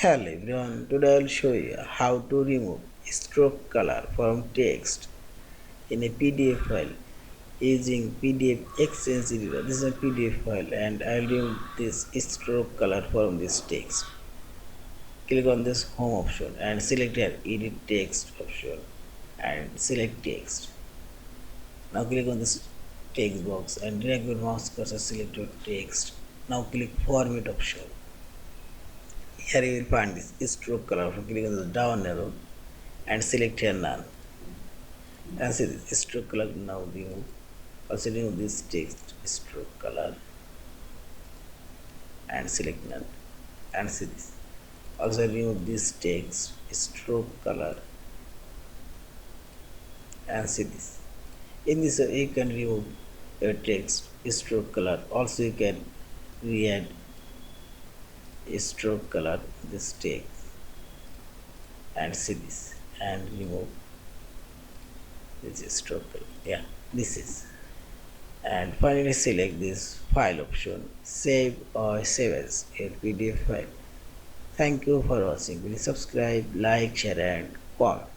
Hello everyone, today I'll show you how to remove stroke color from text in a PDF file using PDF XChange Editor. This is a PDF file and I'll remove this stroke color from this text. Click on this home option and select here edit text option and select text. Now click on this text box and drag your mouse cursor, select your text. Now click format option. Here you will find this stroke color. Click on the down arrow and select here none. And see this stroke color now remove. Also remove this text stroke color and select none. And see this. Also remove this text stroke color and see this. In this you can remove your text stroke color. Also you can re-add stroke color this text and see this and remove this stroke color. Yeah, this is. And finally select this file option, save or save as a PDF file. Thank you for watching. Please subscribe, like, share and comment.